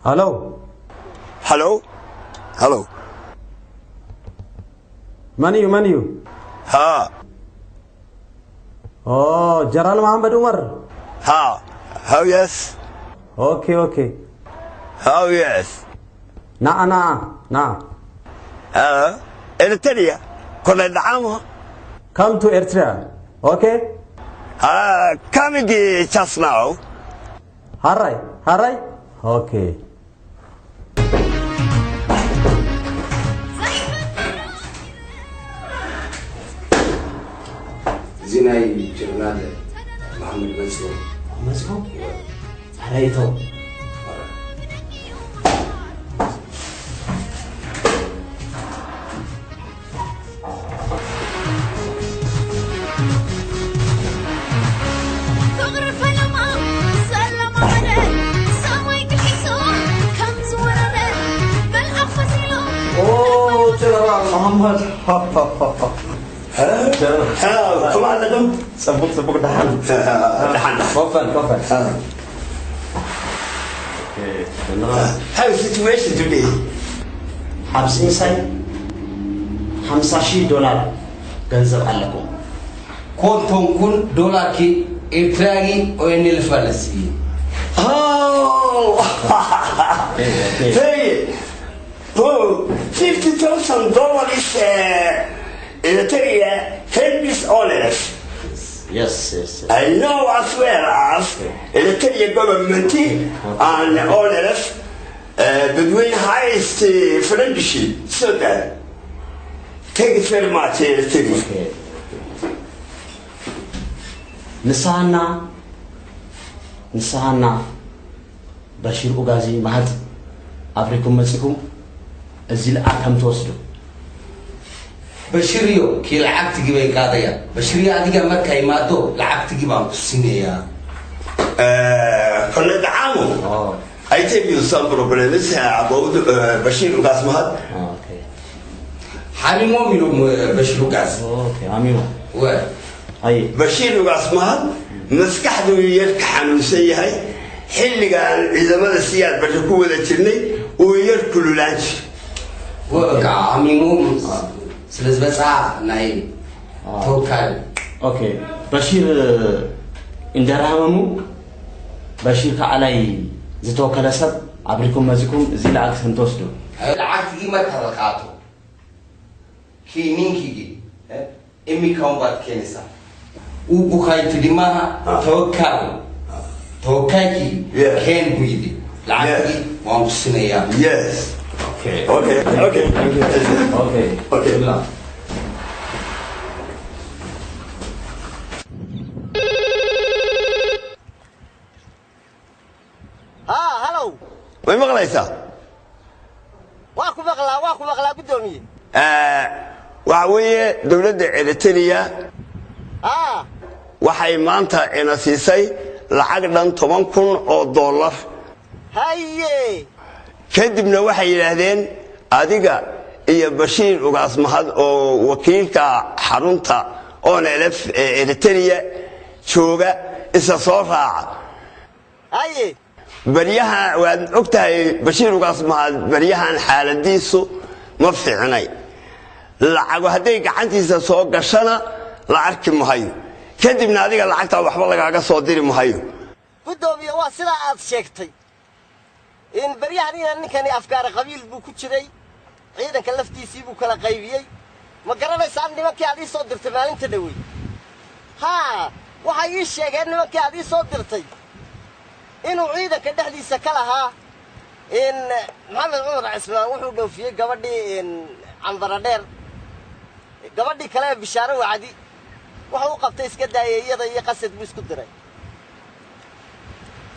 Hello. Hello? Hello. Manu. Ha. Oh, General Muhammad Umar. Ha. How yes? Okay. How yes? Nah. Eritrea. Kole dacamo. Come to Eritrea. Okay? Coming just now. Alright. Okay. زيناي جرنال محمد مسعود هريتو جنرال محمد كمان لكم سبق دحن كفن How is situation today? حبسين ساي $50,000 ገንዘብ አለኩም كنتم كن دولار كي إتراجي وين الفلسي Oh! Hey! Oh, $50,000 is Eritrea help is honest. Yes. I know as well as Eritrea government and honest between highest friendship. So that thank you very much, Eritrea. Okay. نسانا بشير أوغازي مهد أفريكم مسكم أزيل أكم توصلوا بشريو كي العقد تجيبه كذايا بشريو أديك ما كيماتو العقد تجيبه سينيا كنا دعامو I tell you some problems about Bashir Ugas Mahad. Okay. حاميمو ميلو بشير أوغاز Okay, حاميمو و أي بشير Ugas Mahad مسكح دو يركح نسيه هاي حل قال إذا ما السياد بتكون ذا ترني ويركلوا لانش وكا حاميمو سلز بسا ناي توكل Okay. بشير إندرامو بشير كعلي زتوكل سب أفريكم مسكم زيل أكثر توصلوا العقد تجيبه كذاكاتو كي نينكي إمي كم بعد كنيسة وبخاي تدمها توكاكي كان بيدي العقد وامسنيا Yes. Okay. لا هلو وين مغليسة؟ واكو مغلا بدومي وعوية دولة إريتريا waxay maanta ina siisay lacag dhan $10,000 haye kadibna waxay yiraahdeen adiga iyo Bashir Ugas Mahad oo wakiilka xarunta ONLF Eritrea jooga isa soo raaca haye bariyaha waad ogtahay Bashir Ugas Mahad bariyahan xaaladiisu ma fiicnay lacag haday gacantiisa soo gashana la arki maayo kadibna adiga lacagta waxba lagaaga soo diri maayo gudoomiye waa sida aad sheegtay in bariyahan ninkani afkaar qabiil buu ku jiray ciidanka laftiisii buu kala qaybiyay ma garanaysaa nimankii aad soo dirtay maalinta dhawey waxa ii sheegeen nimankii aad soo dirtay inuu ciidanka dhexdiisa ka lahaa in Maxamed Umar Cismaan wuxuu dhoofiyay gabadhii in Cambaradheer gabadhii kale bishaaro wacdi waxa uu qabtay iska daayayada iyo qasad buu isku diray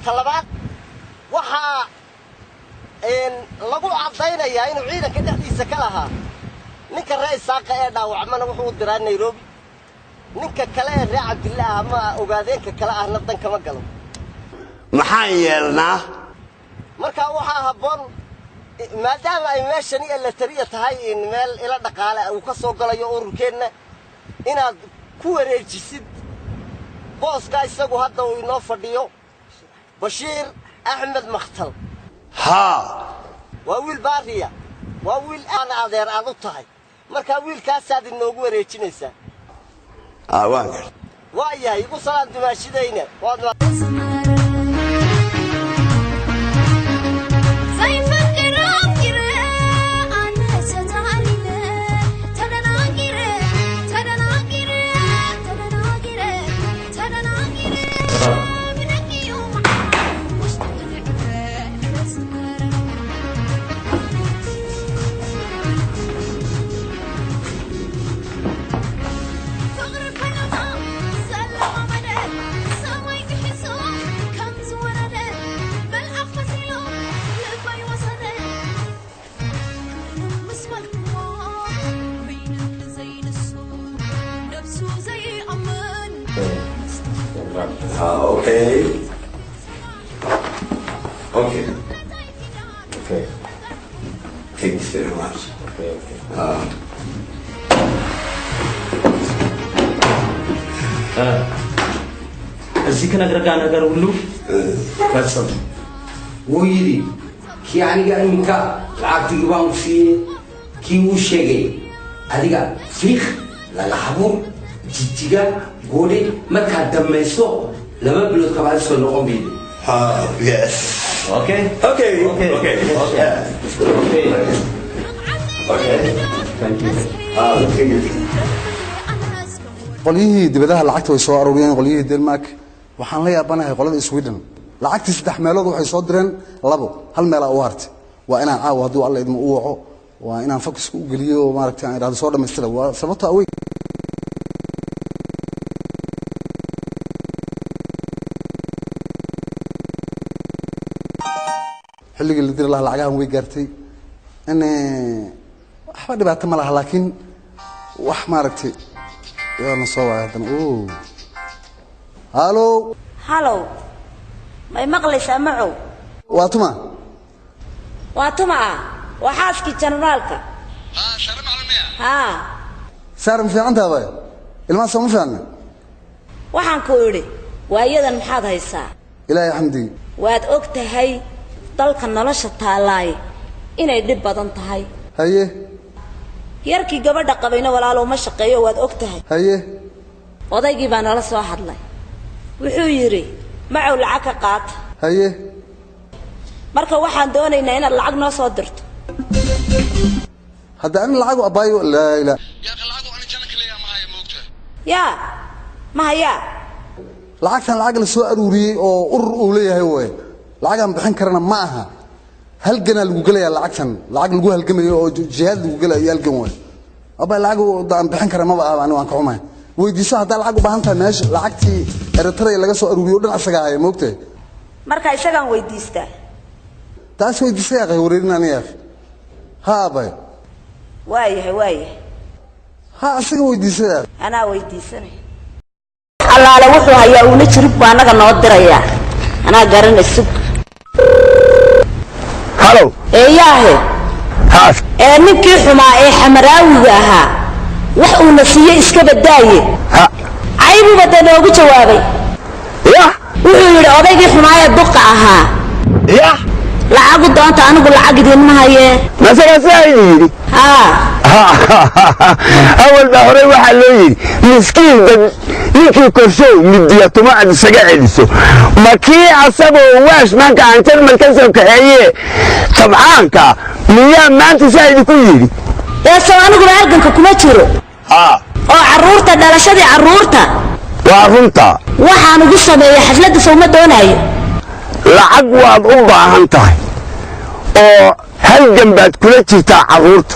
talabaad waxa lagu cadaynayaa inuu ciidanka dhexdiisa ka lahaa ninka raay saaqa ee dhaawacmana wuxuu u diraa Nairobi ninka kale ee Raac Abdillah ama ogaadeenka kale ahna dan kama galo maxaan yeelnaa marka waxa haboon maadaama ay meeshani la tariya tahay in meel ila dhaqaale uu ka soo galayo ururkeena inaad ku wareejisid booska isagu hadda uu inoo fadhiyo Bashir Ahmed Makhtal ها وويل باريا وويل أنا أذير أضطهي مركا ويل كاساد النوغو ريتشينيسا وانكر وأيها يقول صلاة دماشي دينا اوكي اوكي اوكي thanks very much እዚህ ከነገርጋ ነገር ሁሉ ፈጽም ويلي كي يعني قال مكا لعبت جبان في كي وشيء هذيك فيخ لا لحبور جيجا قولي ما كان ميسو لما بلوت كمان سو نقوم بيدي yes اوكي okay اوكي okay اوكي okay ثانك يو thank you qolyihii dibadaha lacagta way soo aruuriyeen qolyihii Denmark waxaan la yaabanahay qolada Sweden lacagtii 3 meelood waxay soo direen labo hal meel u hartay waa inaan caawa haduu alla idmo u waco waa inaan focus u geliyo maaragtay aan iraado soo dhameystira waa sababta away xilliga la dir lacagahan way gaartay in waxba dhibaato ma laha laakiin wax maaragtay يا نصوى هذا هالو هالو ما يمقلش معه واتما وحاسكي جنرالك شرم على المياه ها سارم في عندها باي الما سمو في عنا waxaan ku iri waayadan maxaad haysaa ilaahay xamdi waad ogtahay dalka nolosha taalaay inay dib badan tahay haye yarkii gabadha qabayna walaalo ma shaqeeyo waad ogtahay haye odaygii baa nala soo hadlay wuxuu yiri macaw lacag ka qaat haye marka waxaan doonaynaa inaad lacag noo soo dirto hadda aan lacag abaayo la ila يا أخي العقو أنا جنك ليه ما هي موقته yaa ma haya lacagtan lacag la soo aruuriyay oo urur uu leeyahay way lacag aan bixin karana ma aha halgana lagu galaya lacagtan lacag lagu halgamayo oo jihaad lagu galayo halgan way aba lacag aan bixin karana ma aha aan ka xumahay weydiiso hadda lacag u baahan tahay meesha lacagtii Eritrea laga soo aruuriyo dhan asaga ay moogtay marka isagaan weydiistaa taas weydiisay aqay wareerinaya ha bay waayahay ha asaga weydiisay ana weydiisanay allaala wuxuu hayaa una jirib baa anaga noo diraya ana garanayso halo eeyahe haas ninkii xumaa ee xamaraawiga ahaa wax uu nasiiyay iska badaaye ha aybu bada noogu jawaabay ya wuxuu yiri odaygii xumaa ee duqa ahaa ya lacag doonta anigu lacag idin ma haye masaga saayidi ha أول ده هري واحد لوي مسكين ده يمكن كرشو مدية طماع سجع عدسو ما كي عصبه واش ما كان تل من كسر كهيه طبعا كا مياه ما أنت سايد كويري يا سوانو قبل أرجعك كم تشرو عرورتا دلشة عرورتا وعرورتا waxaan ugu sameeyay xaflada Soomaa doonayo lacag waad u baahan tahay oo hal jambaad kula jirtaa caruurta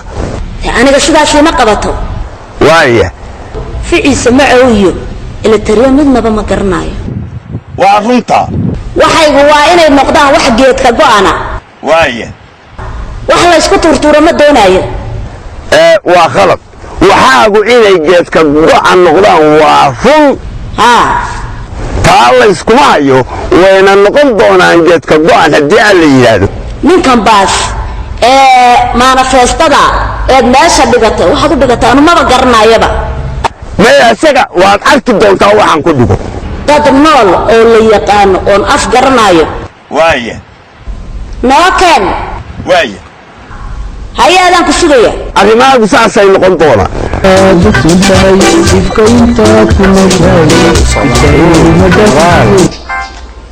aniga sidaas ma qabato waaya ficiisa ma ooyo ila tariyo midnaba ma garanayo waa runta waxaygu waa inay noqdaan wax geedka go'ana waaya wax la isku turturo ma doonayo waa khalad waxaagu inay geedka go'an noqdaan waa run taa la iskuma hayo wayna noqon doonaan geedka go'an haddii aan la yidhaahdo ninkan baas manifestada eed meesha dhigatay waxaad u dhigatay anu maba garanayaba maya isaga waad arki doontaa waxaan ku dhigo dad nool oo la yaqaano oon af garanayo waaya نوكن واي هيا أذان كسرية arrimaha gusaasay noqon doona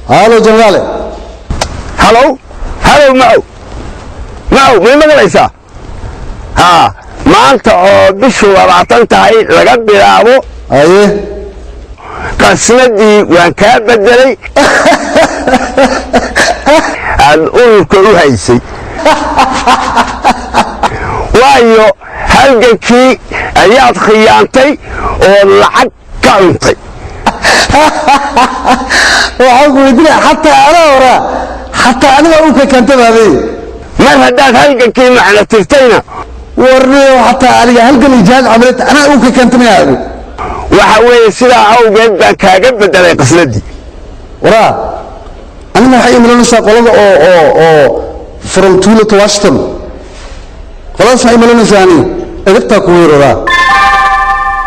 هالو جنرالي halo macow may maqlaysaa haa maanta oo bishu 20 tahay laga bilaabo ايه qasnadii waan kaa bedelay aad ururka u haysay waayo halgankii ayaad khiyaantay oo lacag ka cuntay waxaan ku weydiinaya xataa aniga uka kantabaaday mar haddaad halgankii macna tirtayna warniyo xataa aniga halgan ijaad camalet anaa uka kantamayaago waxa weeye sidaa awgeed baan kaaga bedelay qasnadii waraa aniga waxay imalanaysaa qolada oo from tuulo to washington qoladaas waxay imalanaysaa ani edabtaa ku weeraraa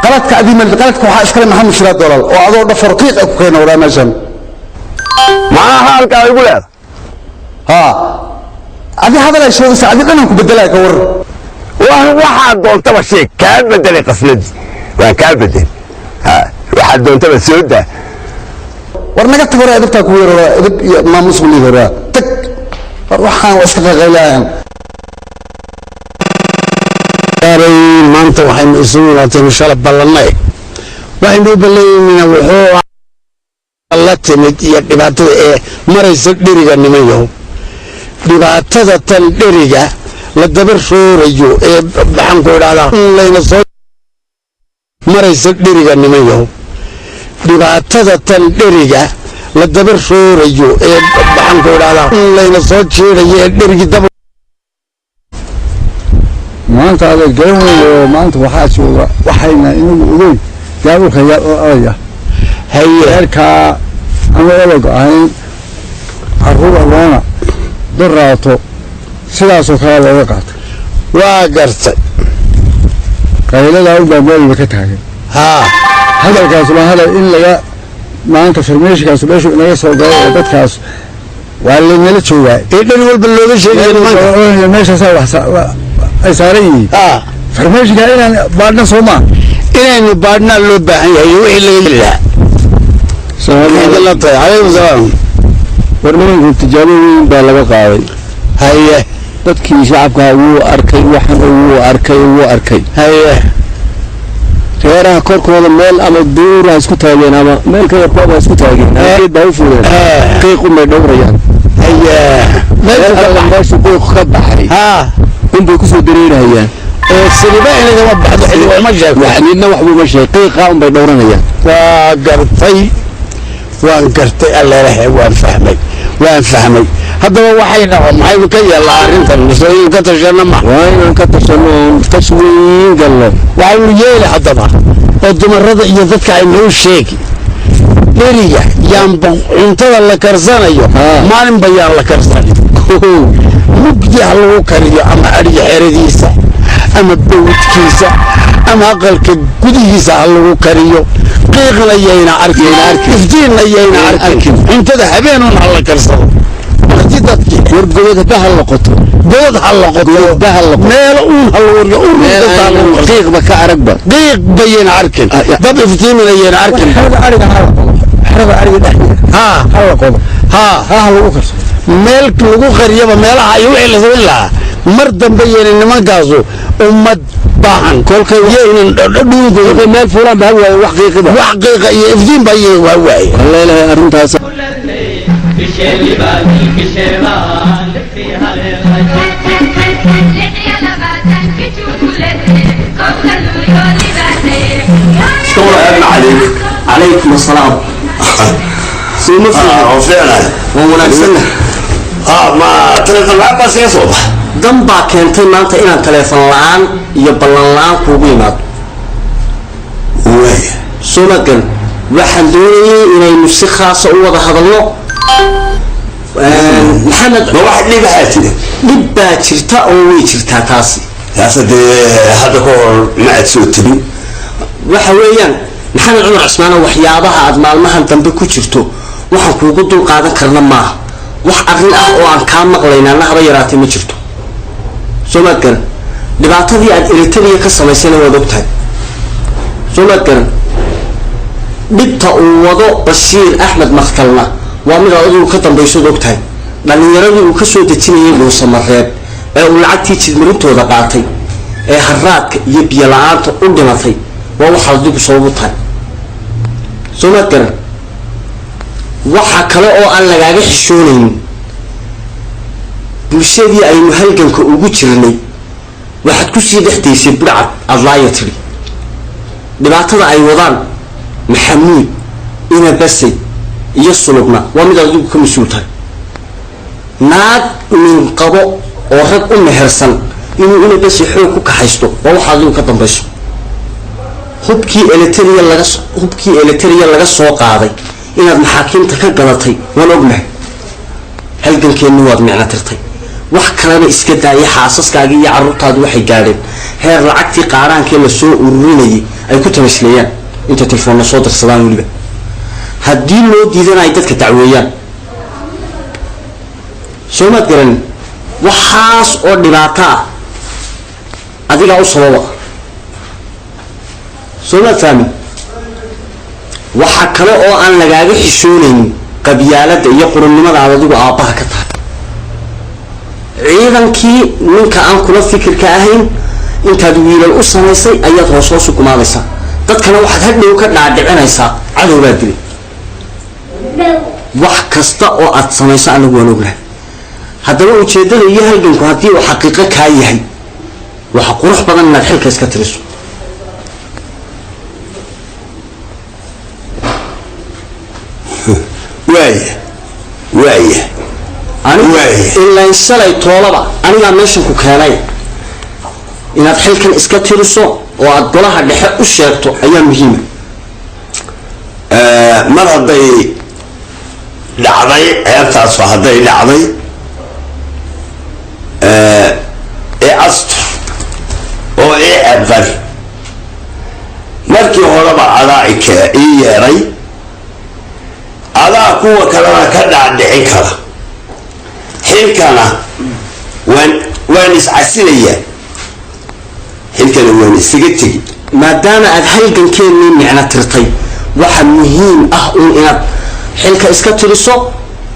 qaladka qaladka waxaa iskale maxamed shiraad dolal oo adoo dhafar qiiq ku keena waraa meeshan macnaha halkaa igu leeda ها هذه هذا لا شيء سعدي أنا كبدلها كور waxaad doontaba sheeg kaa bedelay qasnadii waan kaa bedel waxaad doontaba soo daa ورنا قلت ورا إذا كوير ورا إذا ما مسؤولي ورا تك وحنا واستقى غيلان ما أنت وحين يسوون تنشل بالله وحين يبلغون وحوا الله تمد يبعث مريض درجة نميه dhibaatada tan dheriga la dabar roorayo waxaan ku idhahdaa layna soo maraysa dheriga nimayo dhibaatada tan dheriga la dabar roorayo waxaan ku idhahdaa layna soo jeedayo dherigi dab maanta aad garanayo maanta waxaa jooga waxayna inagu ogeyn gaabulka yaa hayerka ama odag ahayn caruur agoona دراتو sidaasoo kale looga qaatay waa gartay qaylada u baabool ka taagay hadalkaas waa hadal in laga maanta farmeeshkaas meeshu inaga soo galay dadkaas waa la meel joogaa dhan walba looga sheegay meeshaas ay saaran yihiin farmeeshka inaan baadhna Soomaa inaynu baadhna loo baahan yahay wixii laga yiraahdo warnooyinka tijaabooyin baa laga qaaday haye dadkii shacabka wuu arkay haye reeraha korkooda meel ama buura isku taageen ama meel ka yarkooda isku taageen geed baa u fuuleen qiiq umay dhowrayaan haye meesha qiiq ka baxay inbay kusoo dareerahayaan oo siliba inagama baxdo xilli ma sheego nidna waxbuu ma sheegay qiiqa unbay dhowranayaan waan gartay alleelahay waan fahmay haddaba waxayna maxaynu ka yeelnaa arrintan masooyin ka tashana ma waa inaan ka tashano taswiin galno waxaynu yeeli haddaba oo dumarada iyo dadka aynoo sheegi dheriga yaanba cuntada la karsanayo maalinba yaan la karsanin mugdi ha lagu kariyo ama adhiga xeradiisa ama bawdkiisa ama aqalka gudihiisa ha lagu kariyo qiiqna yayna arkin iftiinna yayna arkin cuntada habeenun ha la karsado marti dadkii wargobada ha la qoto god ha la qoto meel uun ha la wariyo qiiqba ka aragba qiiq bayayna arkin dad iftiinna yayna arkin xerada ariga dhexdeeda ha la qodo ha lagu karsado meel lagu qariyaba meelaha ay wixii la soo lahaa mar dambe yeena nimankaasu ummad baahan kolkay yeena dhadhuunkooda meel fuulaan baa waaye wax qiiqa iyo iftiin baa yeena waa waaye leelahay arrintaas عليكم السلام فعلا ومناسبة ما تلفون العباس يصوب dan baa keentay maanta inaan teleefon la'aan iyo ballan la'aan kuugu imaado sumagan waxaan doonayay inaynu si khaasa u wada hadalno maxamed ma wax dhib baa jirta oo way jirtaa taasi hadda ka hor ma aad soo tebin waxa weeyaan maxamed cumar cismaan waxyaabaha aad maalmahan dambe ku jirto waxaan kuugu dul qaadan karna maaha wax arrin ah oo aan kaa maqlaynaa haba yaraatay ma jirto soomaad garan dhibaatadii aad Eritrea ka samaysana waad ogtahay soomaad garan dhibta uu wado Bashiir Axmed Maktalna waa mid adigu ka dambayso ogtahay dhalinyaradii uu ka soo dejinayay Dhuusamareeb ee uu lacagtii jidmarintooda qaatay ee harraadka iyo biyo la'aanta u dhimatay waa waxa dib soo wutay soomaad garan waxa kale oo aan lagaaga xishoonayn bulshadii aynu halganka ugu jirnay waxaad ku sii dhexdaysay burcad adlaayatri dhibaatada ay wadaan maxamuud ina basay iyo sulubna waa mid adigu ka mas'uul tahay naag min qabo oo rag u mehersan inuu ina basay xoog ku kaxaysto waa waxa adigu ka dambayso hubkii Eritrea laga soo qaaday inaad maxaakiimta ka gadatay waan ognahay halgankeenu waad micna tirtay wax kalena iska daayay xaasaskaaga iyo carruurtaadu waxay gaadheen heer lacagtii qaaraankii la soo ururinayay ay ku tamasleeyaan inta telefoonna soo dirsadaan waliba haddii loo diidana ay dadka dacweeyaan soomaad garan waxaas oo dhibaato ah adigaa u sababa soomaad fahmi waxa kale oo aan lagaaga xishoonayn qabyaalada iyo qurannimada aad adigu aabbaha ka tahay ciidankii ninka aan kula fikirka ahayn intaad wiilal u samaysay ayaad hoos u gumaadaysaa dadkana waxaad hadhow ka dhaadhicinaysaa cadowbaa dilay wax kasta oo aad samayso anagu waan ognahay haddaba ujeeddada iyo halganku haddii uu xaqiiqo kaa yahay waxa qurux badan inaad xilka iska tiriso وايه إلا إن شاء طولبا أنا ماشين كوكاناي إن أدخل كان إسكاتيرسو وأدخلها دحق الشيرتو أيام مهمة مرة ضي لعضي أيامتاس وهضي لعضي أسطر أو أبغر مركي هربا علائك إياري على قوة كلامك كذا عند حكرة حكرة وين عسيرية حكرة وين سجتي ما دام أدخل كان كين معنى ترطي واحد مهم إن حلك إسكاتيرسو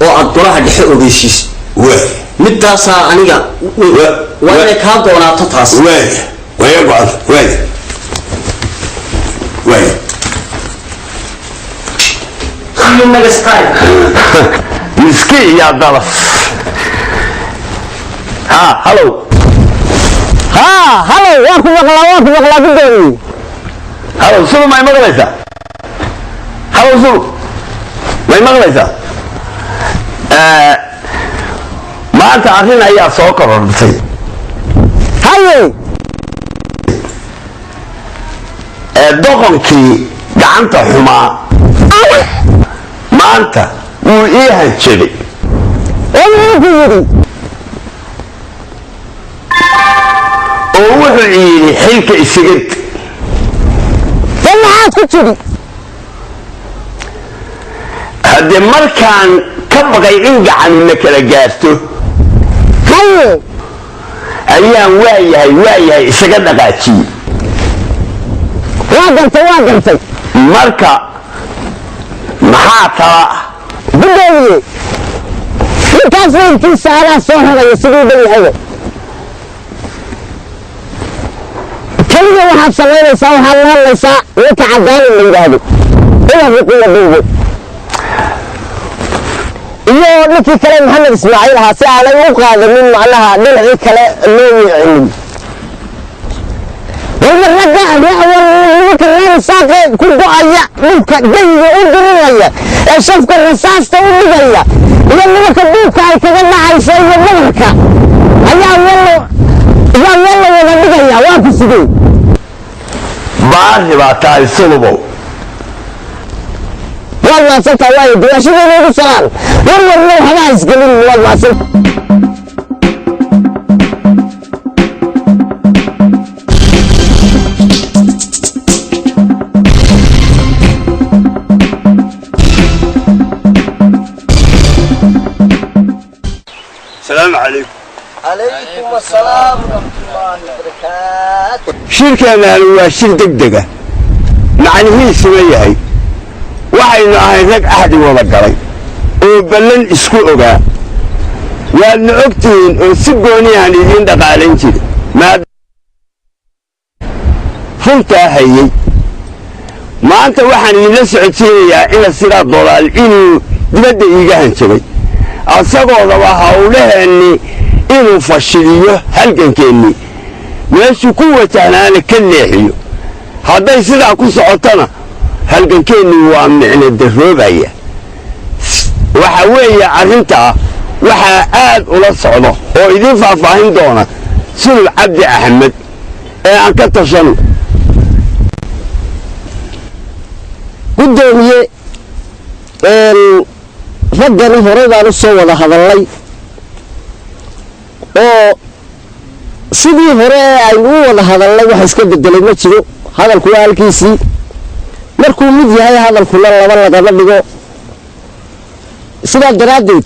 وأدخلها دحق وبيشيس مدرسة أنيقا وين كابو ولا تطرس وين مسكين يا ضلف هلو واكو مغلا بدوني هلو سلو ما يمغليسا هلو سلو ما يمغليسا ما انت عارفين ايها سوكر وربطي هاي دقنكي gacanta xumaa maanta wuu ii hanjabay oo wuxuu yidhi xilka isagad maxaad ku tiri haddee markaan ka baqay in gacanina kala gaarto ayaan waayahay isaga dhaqaajiyey waa gartay marka maxaa tala بدأي كافين سارة صهرة يسوي بالحلو كل يوم واحد صغير يسوي هلا يسا يتعدل من ذلك إلا في كل بيت iyo ninkii kale Maxamed Ismaaciil ha si aan u qaadanin macnaha dhinaca kale loo yicin والرجال يا ساقي كل دعية ممكن جيد ودرية شوفك الرصاص تولي اللي مكبوك هاي كذا عايشة المملكة يا والله ولا دقيقة واقف سدي بعد ما تعال سلبو والله ستة وايد يا شو اللي بيصير والله خلاص قليل والله ستة shirkeennaani waa shir degdega macnihiisuna yahay waxaynu ahay rag ahdi wada galay oo ballan isku ogaa waadna ogtihiin oo si gooniyahan idiin dhaqaalayn jiri runtaa hayey maanta waxaan idinla socodsiinayaa ina sidaa dolaal inuu dibadda iiga hanjabay asagoodaba hawlaheenni inuu fashiliyo halgankeennii meeshuu ku wajahnaana ka leexiyo hadday sidaa ku socotona halgankeennii waa micno darroobaya waxa weeye arrintaa waxaa aad ula socdo oo idiin faahfaahin doona sulub cabdi axmed ee aan ka tashano gudoomiye raggani horey baan u soo wada hadallay oo sidii hore aynu u wada hadallay wax iska bedelay ma jiro hadalku waa halkiisii markuu mid yahay hadalkuna laba lagama dhigo sidaa daraaddeed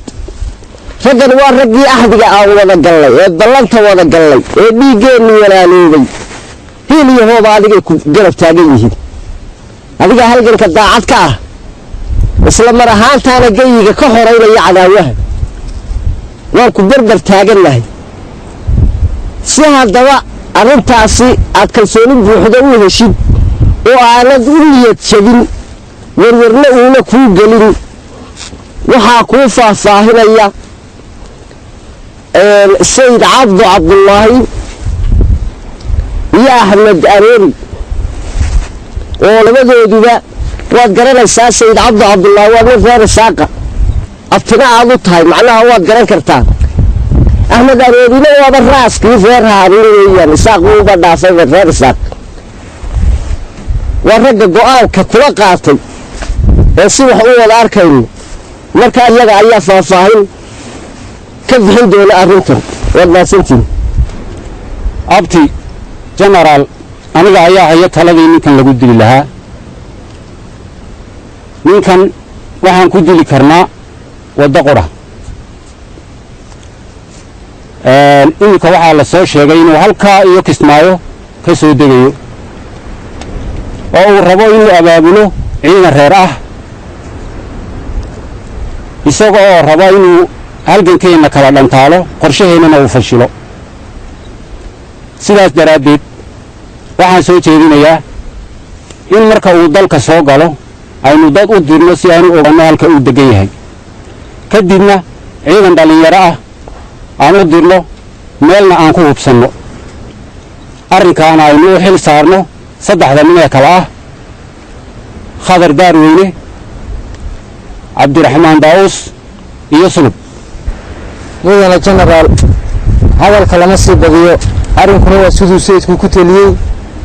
raggani waa raggii ahdiga aan wada gallay ee ballanta wada gallay ee dhiiggeennu walaaloobay hiil iyo hooba adigay ku garab taagan yihiin adiga halganka daacad ka ah isla mar ahaantaana geyiga ka horeynaya cadaawaha waan ku barbar taagannahay si haddaba arrintaasi aad kalsooni buuxda u heshid oo aanad u niyad jabin warwarna uuna kuu gelin waxaa kuu faahfaahinaya sayid cabdu cabdullaahi iyo axmed aroori oo labadooduba waad garanaysaa sayid cabdu cabdullaahi waa nin reer isaaqa abtina aad u tahay macnaha waad garan kartaa axmed aroorina waaba raaskii reer haaruun weeyaan isaaq uuba dhaafay reer isaaq waa ragga go'aanka kula qaatay ee si wax u wada arkayno marka iyaga ayaa faahfaahin ka bixin doona arrintan waad mahadsantihin abti genaraal aniga ayaa haya taladii ninkan lagu dili lahaa ninkan waxaan ku dili karnaa waddo qura iminka waxaa la soo sheegay inuu halkaa iyo kismaayo ka soo degayo oo uu rabo inuu abaabulo ciidan reer ah isaga oo rabo inuu halgankeenna kala dhantaalo qorshaheennana uu fashilo sidaas daraaddeed waxaan soo jeedinayaa in marka uu dalka soo galo aynu dad u dirno si aanu ogaanno halka uu degan yahay kadibna ciidan dhallinyaro ah aan u dirno meelna aan ku hubsanno arrinkaana aynu u xil saarno saddexda nin ee kale ah khadar daarweyne cabdiraxmaan daa'uus iyo sulub mudane genaraal hadalka lama sii badiyo arrinkuna waa siduu sayidku ku teliyey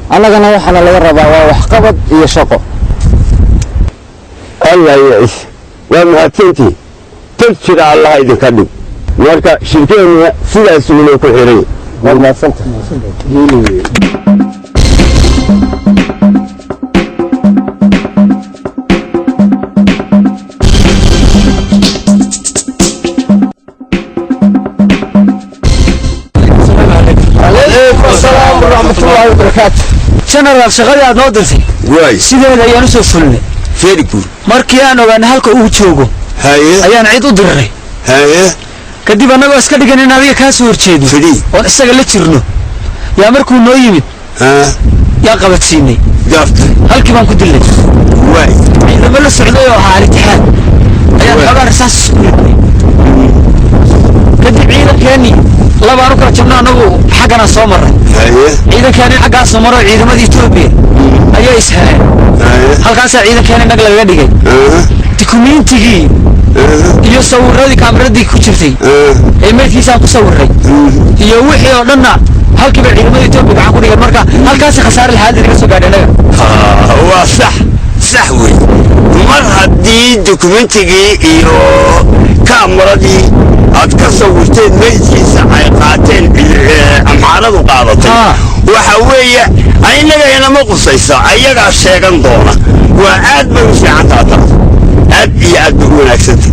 annagana waxaana laga rabaa waa waxqabad iyo shaqo allah yaciis waa mahadsantii tag jira allaha idinka dhig marka shirkeenna sidaas uuna ku xiray waad mahadsanta genaraal shaqadii aad noo dirtay sideeda ayaan u soo fulinay markii aan ogaanay halka uu joogo ayaan cid u dirnay kadib annagoo iska dhigan in adiga kaa soo horjeedo oon isaga la jirno yaa markuu noo yimid yaa qabadsiinay halkii baan ku dilnay ciidamo la socday oo ahaa alitixaad ayaan xoogaa rasaas isku ridnay kadib ciidankeennii labaan u kala jabno annagu xaggana soo marray ciidankeeni xaggaa soo maro ciidamada Itoobiya ayaa ishaayeen halkaasaa ciidankeeni nag laga dhigay dukumiintigii iyo sawiradii kaameradii ku jirtay ee meedkiisaan ku sawiray iyo wixii oo dhanna halkiiba ciidamada Itoobiya gacan ku dhigay marka halkaasi khasaare lahaad inaga soo gaadhay naga waa sax wey mar haddii dukumiintigii iyo kaameradii aad ka sawirteen meydkiisa ay qaateen amxaaradu qaadatay waxa weeye inaga inama qusaysa ayagaa sheegan doona waa aad bay u fiican tahay aad iyo aad bay u wanaagsantay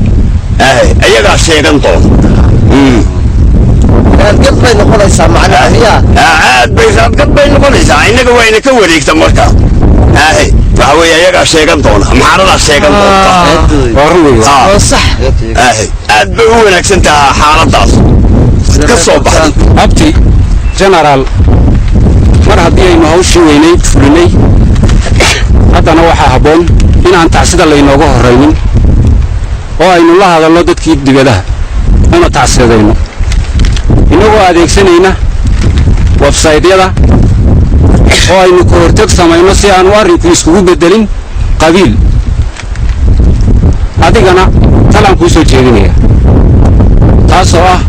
ayagaa sheegan doona raadgad bay noqonaysaa macnaha miyaa aad bay raadgad bay noqonaysaa innaga wayna ka wareegta marka aahe waxa weeye ayagaa sheegan doona maxaaradaa sheegan doonta sax aahe aad bay u wanaagsan tahay xaaladaas ka soo baxday abti generaal mar haddii aynu hawshii weynayd fulinay haddana waxaa habboon inaan tacsida laynooga horraynin oo aynu la hadalno dadkii dibadaha una tacsidayno innagoo adeegsanayna websaydyada oo aynu ka hortag samayno si aanu arrinku iskugu beddelin qabiil adigana talaan kuu soo jeedinaya taasoo ah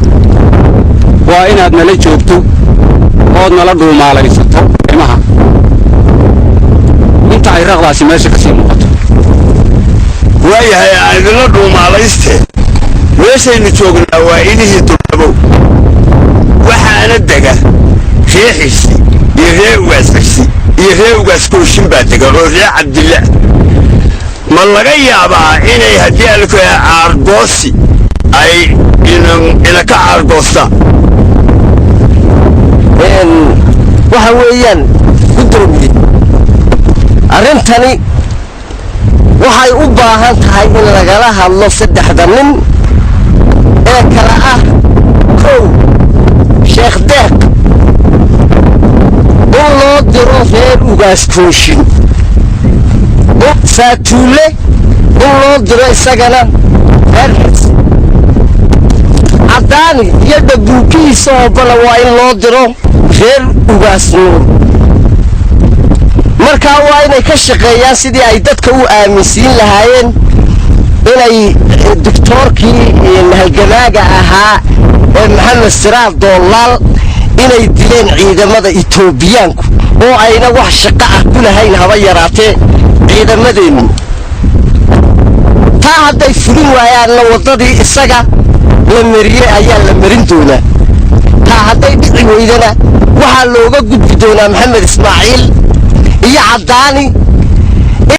waa inaad nala joogto ood nala dhuumaalaysato qiimaha inta ay raqdaasi meesha ka sii muuqato waayahay aan idinla dhuumaalayste meeshaynu joognaa waa idihii duldabow waxaana dega ree xirsi iyo ree ugaas xirsi iyo ree ugaas kooshin baa dega oo ree cabdilla ma laga yaabaa inay haddii alku caargoosi ay ina ka caargoostaan waxa weeyaan gudoomiye arrintani waxay u baahan tahay in lagala hadlo saddexda nin ee kala ah kow sheekh deeq in loo diro reer ugaas kooshin faatuule in loo diro isagana reer xirsi caddaani iyo dhabuukihiisa oo bala waa in loo diro reer ugaas nuur markaa waa inay ka shaqeeyaan sidii ay dadka u aaminsiin lahaayeen inay doctoorkii halgamaaga ahaa ee maxamed siraad doolaal inay dileen ciidamada etoobiyaanku oo ayna wax shaqo ah ku lahayn haba yaraatee ciidamadeennu taa hadday fulin waayaanna waddadii isaga la mariyey ayaa la marin doonaa taa hadday dhici weydana waxaa looga gudbi doonaa maxamed ismaaciil iyo caddaani